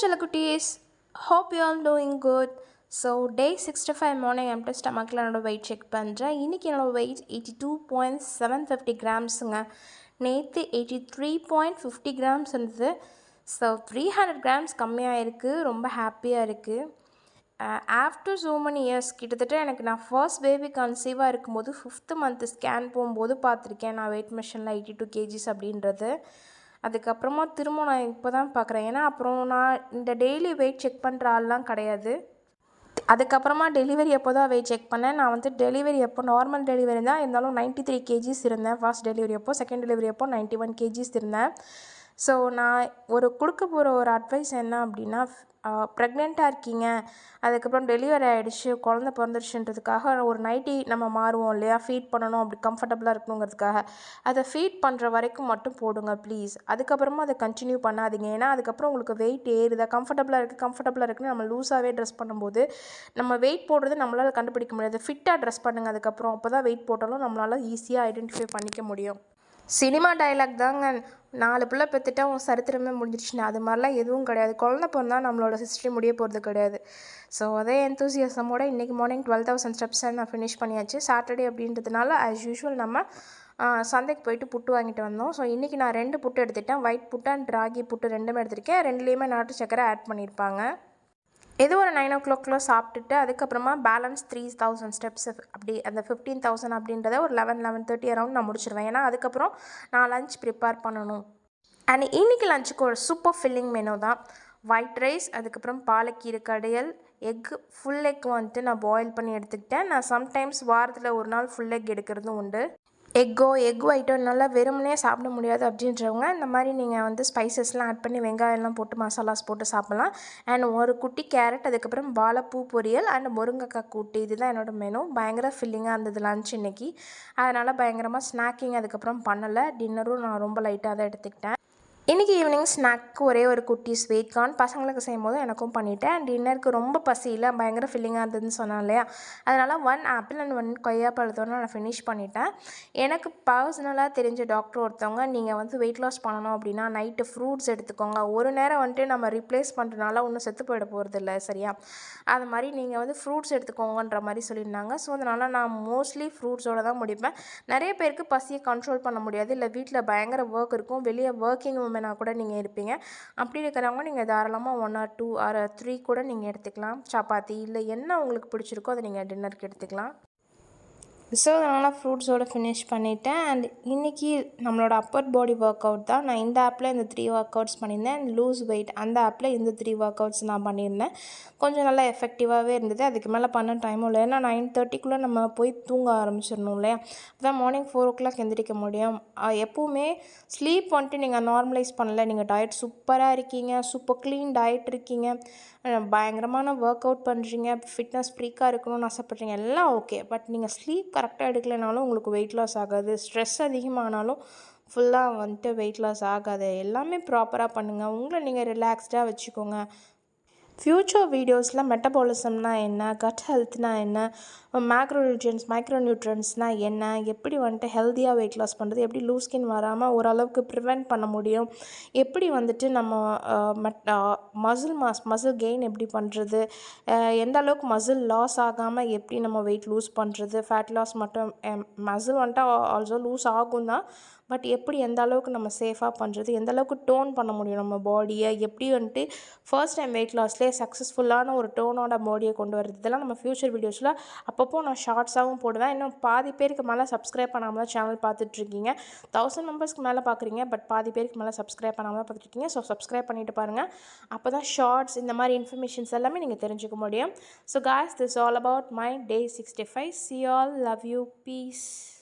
chellakutties, hope you all doing good. So day 65 morning empty stomach la என்னோட weight check பண்றேன். இன்னைக்கு என்னோட weight 82.750 grams-ங்க. நேத்து 83.50 grams இருந்தது. So 300 grams கம்மியா இருக்கு. ரொம்ப ஹாப்பியா இருக்கு. ஆஃப்டர் so many years கிட்டத்தட்ட எனக்கு நான் ஃபர்ஸ்ட் பேபி கன்சீவாக இருக்கும்போது 5th மந்த் ஸ்கேன் போகும்போது பார்த்துருக்கேன் நான் வெயிட் மிஷனில் 82 kgs அப்படின்றது. அதுக்கப்புறமா திரும்ப நான் இப்போ தான் பார்க்குறேன். ஏன்னா அப்புறம் நான் இந்த டெய்லி வெயிட் செக் பண்ணுற ஆள்லாம் கிடையாது. அதுக்கப்புறமா டெலிவரி எப்போ தான் வெயிட் செக் பண்ணேன். நான் வந்து டெலிவரி எப்போ நார்மல் டெலிவரி தான் இருந்தாலும் 93 kgs இருந்தேன் ஃபர்ஸ்ட் டெலிவரி அப்போ. செகண்ட் டெலிவரி அப்போ 91 kgs இருந்தேன். ஸோ நான் கொடுக்க போகிற ஒரு அட்வைஸ் என்ன அப்படின்னா, ப்ரெக்னெண்ட்டாக இருக்கீங்க, அதுக்கப்புறம் டெலிவரி ஆகிடுச்சு, குழந்த பிறந்துருச்சுன்றதுக்காக ஒரு நைட்டி நம்ம மாறுவோம் இல்லையா, ஃபீட் பண்ணணும் அப்படி கம்ஃபர்டபுளாக இருக்கணுங்கிறதுக்காக, அதை ஃபீட் பண்ணுற வரைக்கும் மட்டும் போடுங்க ப்ளீஸ். அதுக்கப்புறமா அதை கண்டினியூ பண்ணாதீங்க. ஏன்னா அதுக்கப்புறம் உங்களுக்கு வெயிட் ஏறுதா, கம்ஃபர்டபுளாக இருக்குன்னு நம்ம லூஸாகவே ட்ரெஸ் பண்ணும்போது நம்ம வெயிட் போடுறது நம்மளால் கண்டுபிடிக்க முடியாது. ஃபிட்டாக ட்ரெஸ் பண்ணுங்கள் அதுக்கப்புறம். அப்போ தான் வெயிட் போட்டாலும் நம்மளால் ஈஸியாக ஐடென்டிஃபை பண்ணிக்க முடியும். சினிமா டைலாக் தாங்க, 4 பிள்ளை பெற்றுட்டா உன் சரித்திரமே முடிஞ்சிடுச்சுன்னு. அது மாதிரிலாம் எதுவும் கிடையாது. குழந்தை பிறந்தா நம்மளோட ஹிஸ்ட்ரி முடிய போகிறது கிடையாது. ஸோ அதே எந்தூசியஸமோட இன்றைக்கி மார்னிங் 12,000 ஸ்டெப்ஸை நான் ஃபினிஷ் பண்ணியாச்சு. சாட்டர்டே அப்படின்றதுனால ஆஸ் யூஷுவல் நம்ம சந்தைக்கு போயிட்டு புட்டு வாங்கிட்டு வந்தோம். ஸோ இன்றைக்கி நான் 2 புட்டு எடுத்துட்டேன். ஒயிட் புட்டு அண்ட் ராகி புட்டு ரெண்டுமே எடுத்திருக்கேன். ரெண்டுலேயுமே நாட்டு சக்கரை ஆட் பண்ணியிருப்பாங்க. இது ஒரு 9 o'clock சாப்பிட்டுட்டு அதுக்கப்புறமா பேலன்ஸ் 3,000 ஸ்டெப்ஸ் அப்படி அந்த 15,000 அப்படின்றத ஒரு 11:30 அரௌண்ட் நான் முடிச்சிடுவேன். ஏன்னா அதுக்கப்புறம் நான் லஞ்ச் ப்ரிப்பேர் பண்ணணும். அண்ட் இன்றைக்கி லஞ்சுக்கு ஒரு சூப்பர் ஃபில்லிங் மெனு தான். ஒயிட் ரைஸ், அதுக்கப்புறம் பாலக்கீரை கடையல், ஃபுல் எக் வந்துட்டு நான் பாயில் பண்ணி எடுத்துக்கிட்டேன். நான் சம்டைம்ஸ் வாரத்தில் ஒரு நாள் ஃபுல் எக் எடுக்கிறதும் உண்டு. எக் ஐட்டம் நல்லா வெறுமனே சாப்பிட முடியாது அப்படின்றவங்க இந்த மாதிரி நீங்கள் வந்து ஸ்பைசஸ்லாம் ஆட் பண்ணி வெங்காயம்லாம் போட்டு மசாலாஸ் போட்டு சாப்பிட்லாம். அண்ட் ஒரு குட்டி கேரட், அதுக்கப்புறம் வாழைப்பூ பொரியல் அண்ட் முருங்கைக்காய் கூட்டு, இதுதான் என்னோடய மெனு. பயங்கர ஃபில்லிங்காக இருந்தது லன்ச் இன்றைக்கி. அதனால் பயங்கரமாக ஸ்நாக்கிங் அதுக்கப்புறம் பண்ணலை. டின்னரும் நான் ரொம்ப லைட்டாக தான் எடுத்துக்கிட்டேன். இன்றைக்கி ஈவினிங் ஸ்நாக்கு ஒரே ஒரு குட்டி ஸ்வீட் கார்ன் பசங்களுக்கு செய்யும்போது எனக்கும் பண்ணிவிட்டேன். டின்னருக்கு ரொம்ப பசியில் பயங்கர ஃபில்லிங்காக இருந்ததுன்னு சொன்னேன் இல்லையா, அதனால் 1 ஆப்பிள் அண்ட் 1 கொய்யாப்பழத்தோடு நான் ஃபினிஷ் பண்ணிட்டேன். எனக்கு பர்சனலாக தெரிஞ்ச டாக்டர் ஒருத்தவங்க, நீங்கள் வந்து வெயிட் லாஸ் பண்ணணும் அப்படின்னா நைட்டு ஃப்ரூட்ஸ் எடுத்துக்கோங்க, ஒரு நேரம் வந்துட்டு நம்ம ரீப்ளேஸ் பண்ணுறதுனால ஒன்றும் செத்து போயிட போகிறது இல்லை சரியா, அது மாதிரி நீங்கள் வந்து ஃப்ரூட்ஸ் எடுத்துக்கோங்கன்ற மாதிரி சொல்லியிருந்தாங்க. ஸோ அதனால் நான் மோஸ்ட்லி ஃப்ரூட்ஸோடு தான் முடிப்பேன். நிறைய பேருக்கு பசியை கண்ட்ரோல் பண்ண முடியாது, இல்லை வீட்டில் பயங்கர ஒர்க் இருக்கும், வெளியே ஒர்க்கிங் உமனாக கூட நீங்கள் இருப்பீங்க. அப்படி இருக்கிறவங்க நீங்கள் தாராளமாக 1 or 2 or 3 கூட நீங்கள் எடுத்துக்கலாம். சப்பாத்தி இல்லை என்ன உங்களுக்கு பிடிச்சிருக்கோ அதை நீங்கள் டின்னருக்கு எடுத்துக்கலாம். ஸோ அதனால் ஃப்ரூட்ஸோடு ஃபினிஷ் பண்ணிவிட்டேன். அண்ட் இன்றைக்கி நம்மளோட அப்பர் பாடி ஒர்க் அவுட் தான். நான் இந்த ஆப்பில் இந்த 3 ஒர்க் அவுட்ஸ் பண்ணியிருந்தேன். அண்ட் லூஸ் வெயிட் அந்த ஆப்பில் இந்த 3 ஒர்க் அவுட்ஸ் நான் பண்ணியிருந்தேன். கொஞ்சம் நல்லா எஃபெக்டிவாகவே இருந்தது. அதுக்கு மேலே பண்ண டைமும் இல்லை. ஏன்னா 9:30க்குள்ளே நம்ம போய் தூங்க ஆரம்பிச்சிடணும் இல்லையா, அப்போ தான் மார்னிங் 4 o'clock எந்திரிக்க முடியும். எப்போவுமே ஸ்லீப் வந்துட்டு நீங்கள் நார்மலைஸ் பண்ணலை, நீங்கள் டயட் சூப்பராக இருக்கீங்க, சூப்பர் க்ளீன் டயட் இருக்கீங்க, பயங்கரமான ஒர்க் அவுட் பண்ணுறீங்க, ஃபிட்னஸ் ஃப்ரீக்காக இருக்கணும்னு ஆசைப்பட்றீங்க, எல்லாம் ஓகே. பட் நீங்கள் ஸ்லீப் கரெக்டாக எடுக்கலைனாலும் உங்களுக்கு வெயிட் லாஸ் ஆகாது. ஸ்ட்ரெஸ் அதிகமானாலும் ஃபுல்லாக வந்துட்டு வெயிட் லாஸ் ஆகாது. எல்லாமே ப்ராப்பராக பண்ணுங்கள். உங்களை நீங்கள் ரிலாக்ஸ்டாக வச்சுக்கோங்க. ஃப்யூச்சர் வீடியோஸில் மெட்டபாலிசம்னால் என்ன, கட் ஹெல்த்னால் என்ன, மைக்ரோநியூட்ரியன்ஸ்னால் என்ன, எப்படி வந்துட்டு ஹெல்த்தியாக வெயிட் லாஸ் பண்ணுறது, எப்படி லூஸ் ஸ்கின் வராமல் ஓரளவுக்கு ப்ரிவெண்ட் பண்ண முடியும், எப்படி வந்துட்டு நம்ம மசில் கெயின் எப்படி பண்ணுறது, எந்த அளவுக்கு மசில் லாஸ் ஆகாமல் எப்படி நம்ம வெயிட் லூஸ் பண்ணுறது, ஃபேட் லாஸ் மட்டும் மசில் வந்துட்டு ஆல்சோ லூஸ் ஆகும் தான், பட் எப்படி எந்த அளவுக்கு நம்ம சேஃபாக பண்ணுறது, எந்த அளவுக்கு டோன் பண்ண முடியும் நம்ம பாடியை, எப்படி வந்துட்டு ஃபர்ஸ்ட் டைம் வெயிட் லாஸ்லேயே சக்ஸஸ்ஃபுல்லான ஒரு டோனோட பாடியை கொண்டு வரது, இதெல்லாம் நம்ம ஃப்யூச்சர் வீடியோஸில் அப்பப்போ நான் ஷார்ட்ஸாகவும் போடுவேன். இன்னும் பாதி பேருக்கு மேலே சப்ஸ்கிரைப் பண்ணாமல் தான் சேனல் பார்த்துட்ருக்கீங்க. 1000 மெம்பர்ஸ்க்கு மேலே பார்க்குறீங்க, பட் பாதி பேருக்கு மேலே சப்ஸ்கிரைப் பண்ணாமல் தான் பார்த்துட்ருக்கீங்க. ஸோ சப்ஸ்கிரைப் பண்ணிவிட்டு பாருங்கள். அப்போ தான் ஷார்ட்ஸ் இந்த மாதிரி இன்ஃபர்மேஷன்ஸ் எல்லாமே நீங்கள் தெரிஞ்சுக்க முடியும். So guys, this is all about my day 65. See you all. Love you. Peace.